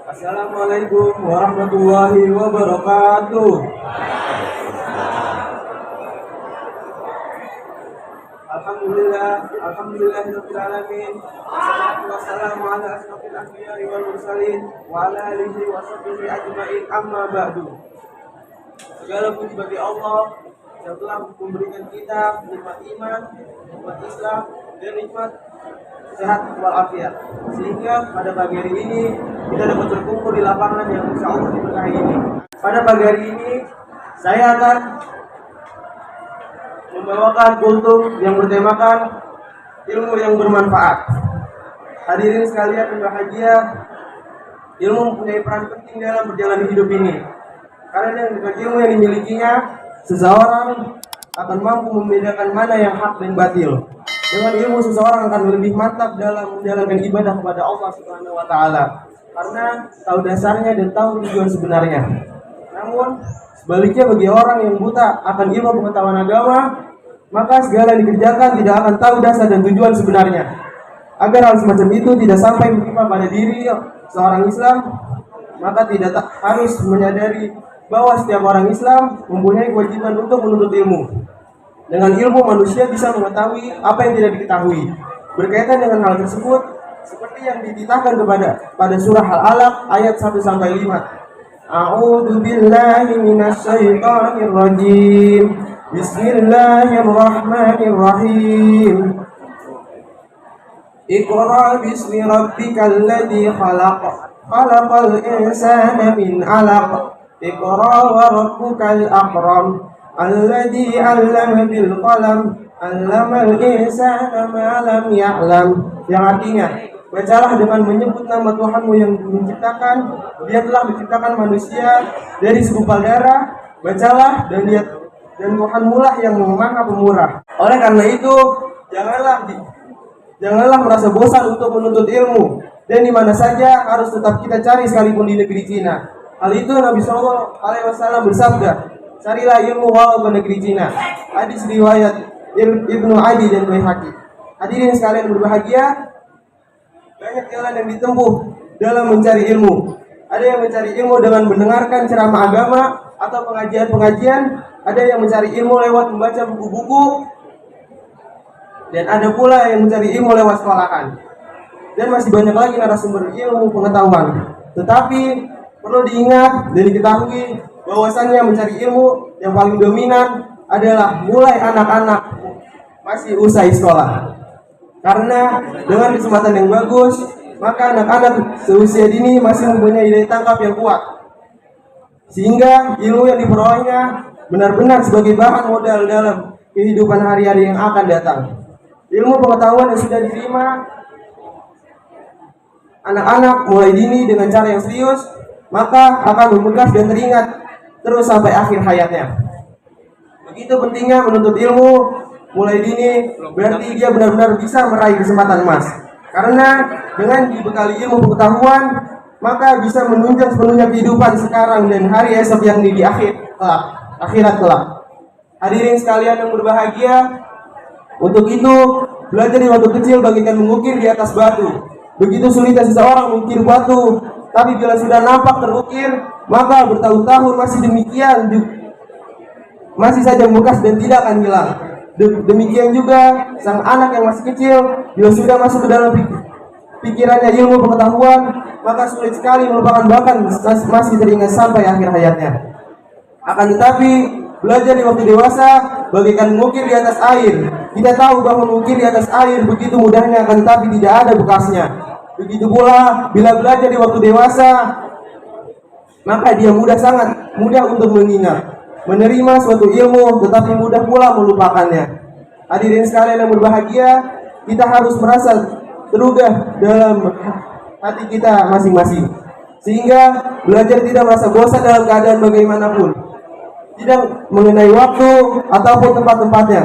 Assalamualaikum warahmatullahi wabarakatuh. Alhamdulillahirabbil alamin. Wassalatu wassalamu ala asyrofil anbiya'i wal mursalin wa ala alihi wa sahbihi ajmain, amma ba'du. Segala puji bagi Allah yang telah memberikan kita nikmat iman, nikmat Islam, dan nikmat sehat walafiat, sehingga pada pagi hari ini kita dapat berkumpul di lapangan yang insya Allah diberkahi ini. Pada pagi hari ini saya akan membawakan kultum yang bertemakan ilmu yang bermanfaat. Hadirin sekalian yang bahagia, ilmu mempunyai peran penting dalam berjalan hidup ini. Karena dengan ilmu yang dimilikinya, seseorang akan mampu membedakan mana yang hak dan batil. Dengan ilmu seseorang akan lebih mantap dalam menjalankan ibadah kepada Allah Subhanahu wa taala. Karena tahu dasarnya dan tahu tujuan sebenarnya. Namun sebaliknya bagi orang yang buta akan ilmu pengetahuan agama, maka segala yang dikerjakan tidak akan tahu dasar dan tujuan sebenarnya. Agar hal semacam itu tidak sampai menimpa pada diri seorang Islam, maka tidak harus menyadari bahwa setiap orang Islam mempunyai kewajiban untuk menuntut ilmu. Dengan ilmu manusia bisa mengetahui apa yang tidak diketahui. Berkaitan dengan hal tersebut, seperti yang dititahkan pada surah Al-Alaq ayat 1 sampai 5. A'udzu billahi minasyaitonir rajim. Bismillahirrahmanirrahim. Iqra bismi rabbikal ladzi khalaq. Khalaqal insana min 'alaq. Iqra wa rabbukal akram. Alladzi 'allama bil qalam. 'Allamal insana ma lam ya'lam. Yang artinya, bacalah dengan menyebut nama Tuhanmu yang menciptakan. Dia telah menciptakan manusia dari segumpal darah. Bacalah dan Tuhanmu lah yang Maha Pemurah. Oleh karena itu, janganlah merasa bosan untuk menuntut ilmu. Dan di mana saja harus tetap kita cari, sekalipun di negeri Cina. Hal itu Nabi SAW bersabda, carilah ilmu walau ke negeri Cina. Hadis riwayat Ibnu Adi dan Baihaqi. Hadirin sekalian berbahagia, banyak jalan yang ditempuh dalam mencari ilmu. Ada yang mencari ilmu dengan mendengarkan ceramah agama atau pengajian-pengajian. Ada yang mencari ilmu lewat membaca buku-buku. Dan ada pula yang mencari ilmu lewat sekolahan. Dan masih banyak lagi narasumber ilmu pengetahuan. Tetapi perlu diingat dan diketahui bahwasannya mencari ilmu yang paling dominan adalah mulai anak-anak masih usai sekolah. Karena dengan kesempatan yang bagus, maka anak-anak seusia dini masih mempunyai daya tangkap yang kuat. Sehingga ilmu yang diperolehnya benar-benar sebagai bahan modal dalam kehidupan hari-hari yang akan datang. Ilmu pengetahuan yang sudah diterima anak-anak mulai dini dengan cara yang serius, maka akan membekas dan teringat terus sampai akhir hayatnya. Begitu pentingnya menuntut ilmu mulai dini, berarti dia benar-benar bisa meraih kesempatan emas. Karena dengan dibekali ilmu pengetahuan, maka bisa menunjang sepenuhnya kehidupan sekarang dan hari esok yang di akhirat kelak. Hadirin sekalian yang berbahagia, untuk itu belajar di waktu kecil bagaikan mengukir di atas batu. Begitu sulitnya seseorang mengukir batu, tapi bila sudah nampak terukir, maka bertahun-tahun masih saja membekas dan tidak akan hilang. Demikian juga sang anak yang masih kecil, bila sudah masuk ke dalam pikirannya ilmu pengetahuan, maka sulit sekali melupakan, bahkan masih teringat sampai akhir hayatnya. Akan tetapi belajar di waktu dewasa bagaikan mengukir di atas air. Kita tahu bahwa mengukir di atas air begitu mudahnya, akan tetapi tidak ada bekasnya. Begitu pula bila belajar di waktu dewasa, maka dia sangat mudah untuk mengingat, menerima suatu ilmu, tetapi mudah pula melupakannya. Hadirin sekalian yang berbahagia, kita harus merasa terugah dalam hati kita masing-masing, sehingga belajar tidak merasa bosan dalam keadaan bagaimanapun, tidak mengenai waktu ataupun tempat-tempatnya.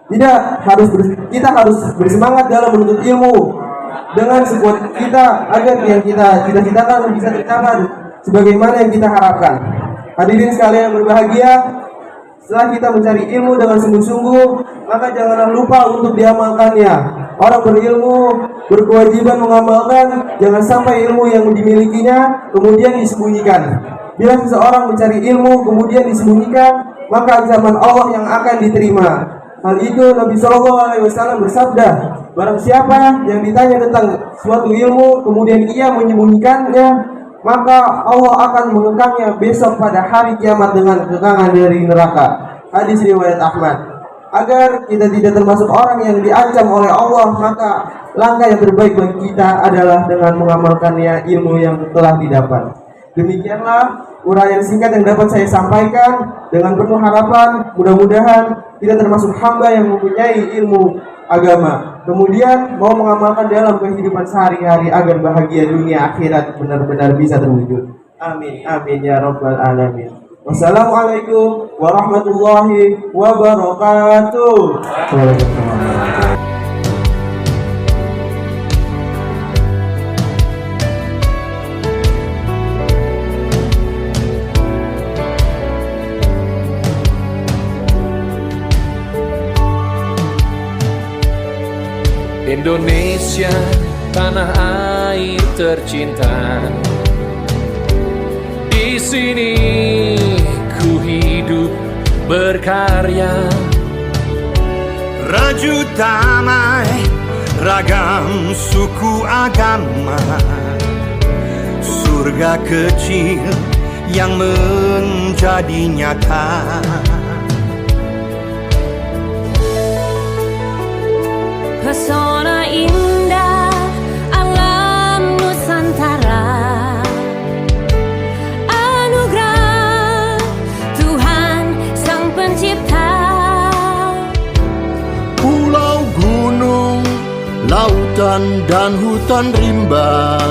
Kita harus bersemangat dalam menuntut ilmu dengan sekuat kita, agar yang kita cita-citakan bisa tercapai sebagaimana yang kita harapkan. Hadirin sekalian yang berbahagia, setelah kita mencari ilmu dengan sungguh-sungguh, maka janganlah lupa untuk diamalkannya. Orang berilmu berkewajiban mengamalkan, jangan sampai ilmu yang dimilikinya kemudian disembunyikan. Bila seseorang mencari ilmu kemudian disembunyikan, maka zaman Allah yang akan diterima. Hal itu Nabi Shallallahu Alaihi Wasallam bersabda, barang siapa yang ditanya tentang suatu ilmu kemudian ia menyembunyikannya, maka Allah akan mengekangnya besok pada hari kiamat dengan kekangan dari neraka. Hadis riwayat Ahmad. Agar kita tidak termasuk orang yang diancam oleh Allah, maka langkah yang terbaik bagi kita adalah dengan mengamalkannya ilmu yang telah didapat. Demikianlah uraian singkat yang dapat saya sampaikan. Dengan penuh harapan, mudah-mudahan kita termasuk hamba yang mempunyai ilmu agama, kemudian mau mengamalkan dalam kehidupan sehari-hari agar bahagia dunia akhirat benar-benar bisa terwujud. Amin, amin ya rabbal alamin. Wassalamualaikum warahmatullahi wabarakatuh. Waalaikumsalam. Indonesia, tanah air tercinta. Di sini ku hidup berkarya, rajut damai ragam suku agama, surga kecil yang menjadi nyata. Pesona indah alam Nusantara, anugerah Tuhan Sang Pencipta. Pulau, gunung, lautan dan hutan rimba,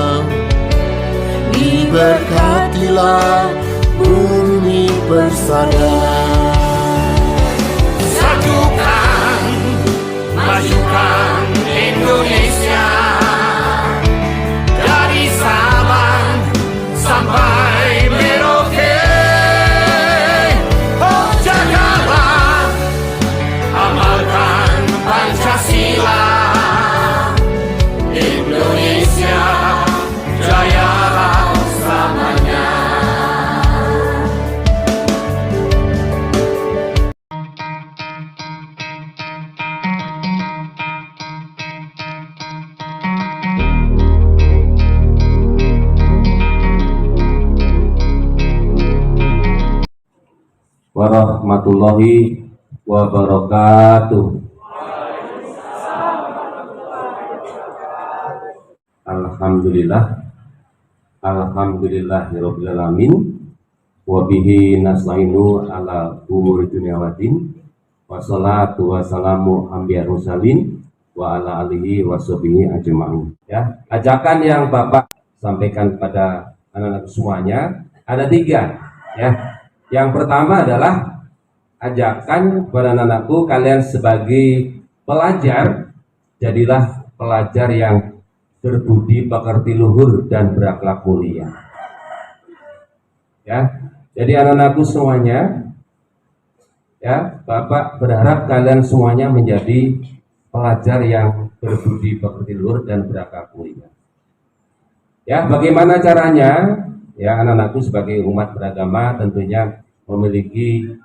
diberkatilah bumi persada. Satukan, majukan Indonesia, dari Sabang sampai Merauke. Oh Jakarta, amalkan Pancasila. Indonesia jayalah selamanya. Warahmatullahi wabarakatuh. Alhamdulillahirabbil alamin wa bihi nasta'inu ala umuri dunya waddin. Wassalatu wassalamu anbiya mursalin wa ala alihi washabihi ajmain. Ya, ajakan yang Bapak sampaikan kepada anak-anak semuanya ada 3, ya. Yang pertama adalah ajakan kepada anak-anakku, kalian sebagai pelajar, jadilah pelajar yang berbudi pekerti luhur dan berakhlak mulia. Ya, jadi anak-anakku semuanya, ya, Bapak berharap kalian semuanya menjadi pelajar yang berbudi pekerti luhur dan berakhlak mulia. Ya, bagaimana caranya? Ya, anak-anakku sebagai umat beragama tentunya memiliki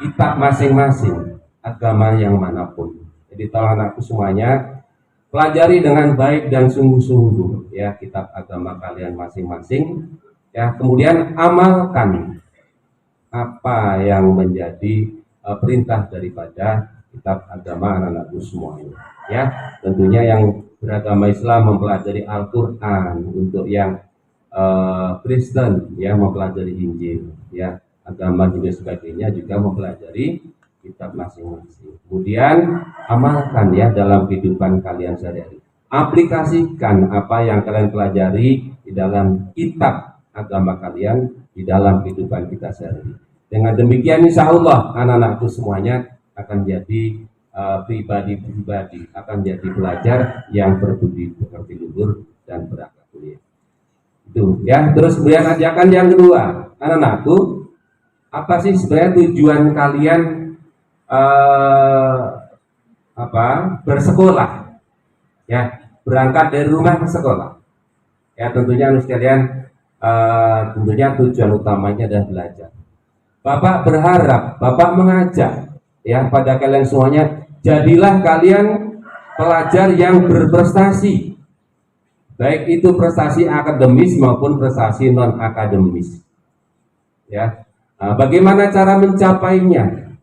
kitab masing-masing, agama yang manapun. Jadi tolong anakku semuanya pelajari dengan baik dan sungguh-sungguh ya kitab agama kalian masing-masing. Ya, kemudian amalkan apa yang menjadi perintah daripada kitab agama anak-anakku semuanya. Ya, tentunya yang beragama Islam mempelajari Al-Qur'an, untuk yang Kristen ya mempelajari Injil, ya, agama juga sebagainya juga mempelajari kitab masing-masing. Kemudian amalkan ya dalam kehidupan kalian sehari-hari. Aplikasikan apa yang kalian pelajari di dalam kitab agama kalian di dalam kehidupan kita sehari-hari. Dengan demikian insya Allah anak-anakku semuanya akan jadi pribadi-pribadi, akan jadi pelajar yang berbudi pekerti luhur dan berakhlak mulia. Itu ya. Terus kemudian ajakan yang kedua, anak-anakku, apa sih sebenarnya tujuan kalian bersekolah, ya, berangkat dari rumah ke sekolah. Ya, tentunya anak sekalian, tentunya tujuan utamanya adalah belajar. Bapak berharap, Bapak mengajak ya pada kalian semuanya, jadilah kalian pelajar yang berprestasi, baik itu prestasi akademis maupun prestasi non akademis. Ya, bagaimana cara mencapainya?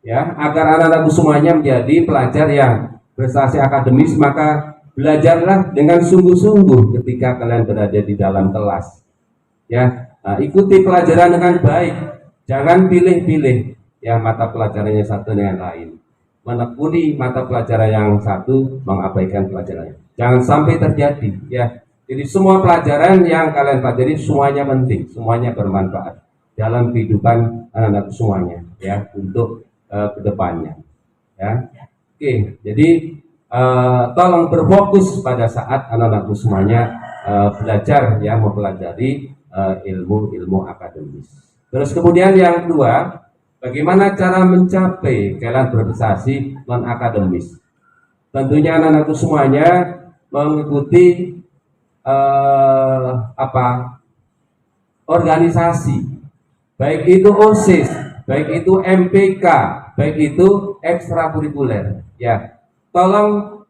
Ya, agar anak-anakku semuanya menjadi pelajar yang prestasi akademis, maka belajarlah dengan sungguh-sungguh ketika kalian berada di dalam kelas. Ya, ikuti pelajaran dengan baik, jangan pilih-pilih ya mata pelajarannya satu dengan lain. Menekuni mata pelajaran yang satu, mengabaikan pelajarannya. Jangan sampai terjadi ya. Jadi semua pelajaran yang kalian pelajari semuanya penting, semuanya bermanfaat dalam kehidupan anak-anak semuanya ya, untuk kedepannya ya. Oke, jadi tolong berfokus pada saat anak-anakku semuanya belajar ya, mempelajari ilmu-ilmu akademis. Terus kemudian yang kedua, bagaimana cara mencapai kalian berprestasi non akademis? Tentunya anak-anakku semuanya mengikuti organisasi, baik itu OSIS, baik itu MPK, baik itu ekstrakurikuler. Ya, tolong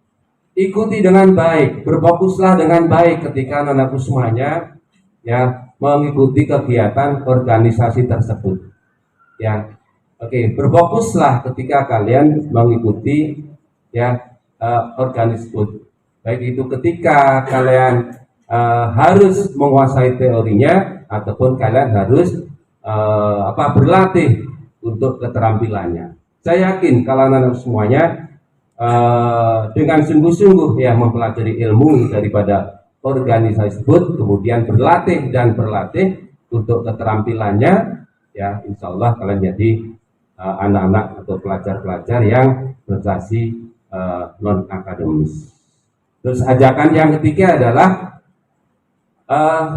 ikuti dengan baik, berfokuslah dengan baik ketika anak-anakku semuanya ya mengikuti kegiatan organisasi tersebut. Ya, oke, berfokuslah ketika kalian mengikuti ya organisasi. Baik itu ketika kalian harus menguasai teorinya ataupun kalian harus berlatih untuk keterampilannya. Saya yakin kalau anak-anak semuanya dengan sungguh-sungguh ya mempelajari ilmu daripada organisasi tersebut, kemudian berlatih untuk keterampilannya, ya insya Allah kalian jadi anak-anak atau pelajar-pelajar yang berprestasi non akademis. Terus ajakan yang ketiga adalah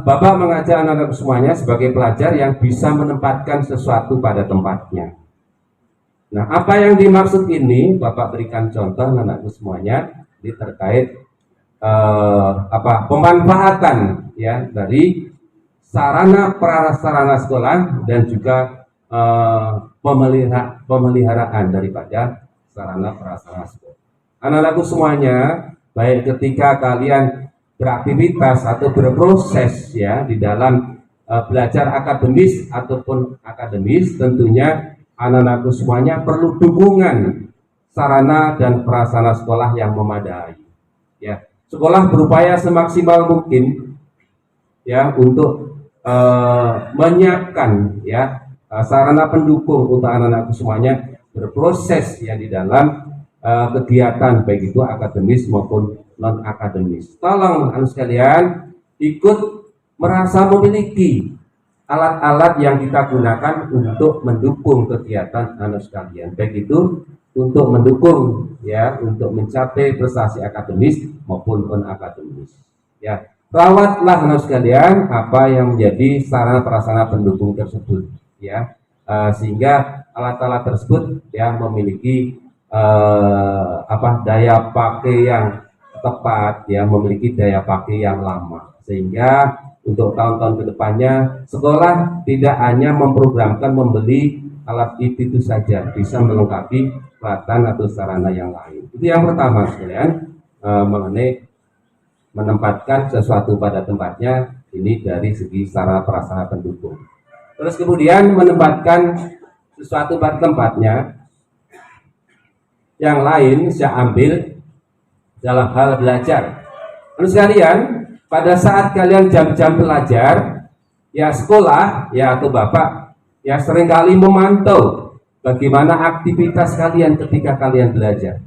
Bapak mengajak anak-anak semuanya sebagai pelajar yang bisa menempatkan sesuatu pada tempatnya. Nah, apa yang dimaksud ini Bapak berikan contoh anak-anakku semuanya, ini terkait pemanfaatan ya dari sarana prasarana sekolah dan juga pemeliharaan daripada sarana prasarana sekolah. Anak-anakku semuanya, baik ketika kalian beraktivitas atau berproses ya di dalam belajar akademis ataupun akademis, tentunya anak-anakku semuanya perlu dukungan sarana dan prasarana sekolah yang memadai. Ya, sekolah berupaya semaksimal mungkin ya untuk menyiapkan ya sarana pendukung untuk anak-anakku semuanya berproses ya di dalam kegiatan baik itu akademis maupun non akademis. Tolong anak sekalian ikut merasa memiliki alat-alat yang kita gunakan untuk mendukung kegiatan anak sekalian, baik itu untuk mendukung ya untuk mencapai prestasi akademis maupun non akademis. Ya, rawatlah anak sekalian apa yang menjadi sarana prasarana pendukung tersebut ya, sehingga alat-alat tersebut ya memiliki daya pakai yang tepat ya, memiliki daya pakai yang lama, sehingga untuk tahun-tahun kedepannya sekolah tidak hanya memprogramkan membeli alat itu saja, bisa melengkapi peralatan atau sarana yang lain. Itu yang pertama sekalian, mengenai menempatkan sesuatu pada tempatnya, ini dari segi sarana prasarana pendukung. Terus kemudian menempatkan sesuatu pada tempatnya, yang lain saya ambil dalam hal belajar. Terus sekalian, pada saat kalian jam-jam belajar, ya sekolah, ya atau bapak, ya seringkali memantau bagaimana aktivitas kalian ketika kalian belajar.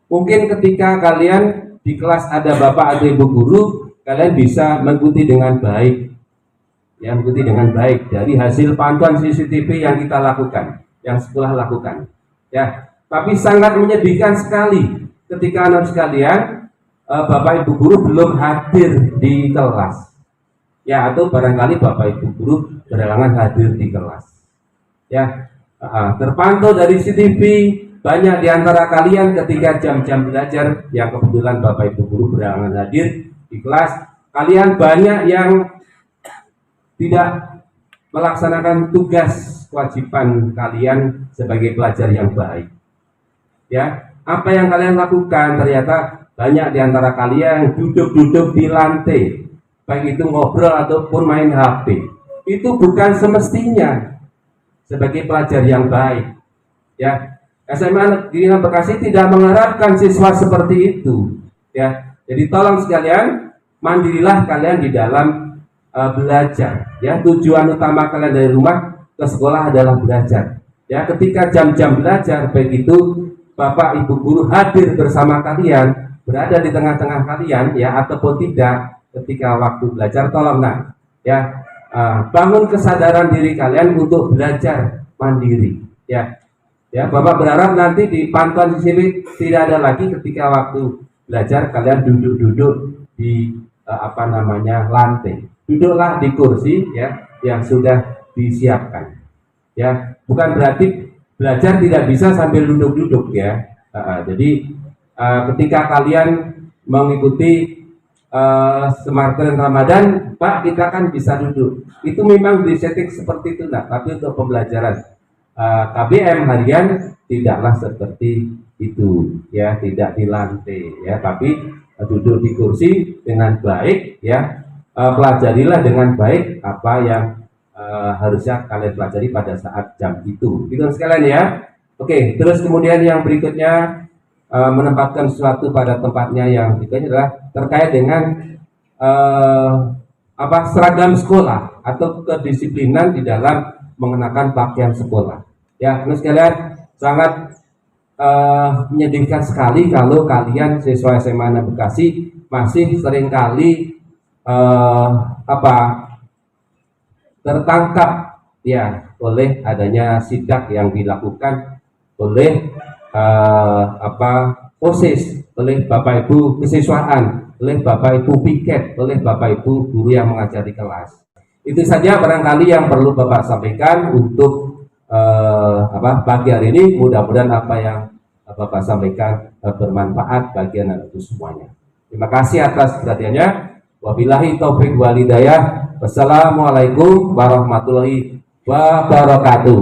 Mungkin ketika kalian di kelas ada bapak atau ibu guru, kalian bisa mengikuti dengan baik, ya mengikuti dengan baik dari hasil pantauan CCTV yang kita lakukan, yang sekolah lakukan. Ya, tapi sangat menyedihkan sekali ketika anak sekalian bapak ibu guru belum hadir di kelas, ya atau barangkali bapak ibu guru berhalangan hadir di kelas. Ya, terpantau dari CCTV banyak di antara kalian ketika jam-jam belajar yang kebetulan Bapak Ibu guru berhalangan hadir di kelas, kalian banyak yang tidak melaksanakan tugas kewajiban kalian sebagai pelajar yang baik. Ya, apa yang kalian lakukan? Ternyata banyak di antara kalian duduk-duduk di lantai, baik itu ngobrol ataupun main HP. Itu bukan semestinya sebagai pelajar yang baik. Ya, SMA Negeri 6 Bekasi tidak mengharapkan siswa seperti itu. Ya, jadi tolong sekalian, mandirilah kalian di dalam belajar. Ya, tujuan utama kalian dari rumah ke sekolah adalah belajar. Ya, ketika jam-jam belajar, baik itu Bapak Ibu guru hadir bersama kalian, berada di tengah-tengah kalian, ya, ataupun tidak, ketika waktu belajar, tolong ya, bangun kesadaran diri kalian untuk belajar mandiri. Ya, ya, Bapak berharap nanti di pantauan sini tidak ada lagi ketika waktu belajar kalian duduk-duduk di lantai. Duduklah di kursi, ya, yang sudah disiapkan. Ya, bukan berarti belajar tidak bisa sambil duduk-duduk, ya. Jadi ketika kalian mengikuti Smartren Ramadan, Pak, kita kan bisa duduk. Itu memang disetting seperti itu, tapi untuk pembelajaran KBM harian tidaklah seperti itu, ya, tidak di lantai, ya, tapi duduk di kursi dengan baik, ya. Pelajarilah dengan baik apa yang harusnya kalian pelajari pada saat jam itu. Gitu sekalian, ya. Oke, terus kemudian yang berikutnya, menempatkan sesuatu pada tempatnya yang berikutnya adalah terkait dengan seragam sekolah atau kedisiplinan di dalam mengenakan pakaian sekolah. Ya, terus sekalian, sangat menyedihkan sekali kalau kalian siswa SMA 6 Bekasi masih seringkali tertangkap, ya, oleh adanya sidak yang dilakukan oleh OSIS, oleh Bapak Ibu kesiswaan, oleh Bapak Ibu piket, oleh Bapak Ibu guru yang mengajar di kelas. Itu saja barangkali yang perlu Bapak sampaikan untuk pagi hari ini. Mudah-mudahan apa yang Bapak sampaikan bermanfaat bagi anak itu semuanya. Terima kasih atas perhatiannya. Wabillahi taufik wal hidayah. Wassalamualaikum warahmatullahi wabarakatuh.